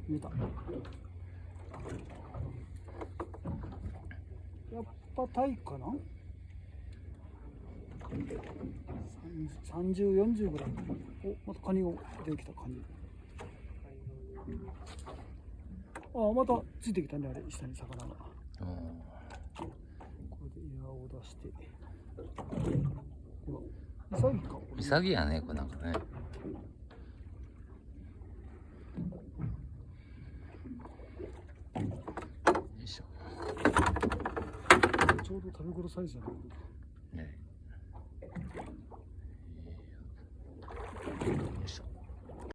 見えた。やっぱタイかな。30、40ぐらい。お、またカニが出てきた。カニ。あ、またついてきたね、あれ、下に魚が。これでエアを出して。イサギか。イサギやね、これなんかね。よいしょ。ちょうど食べ頃サイズじゃない。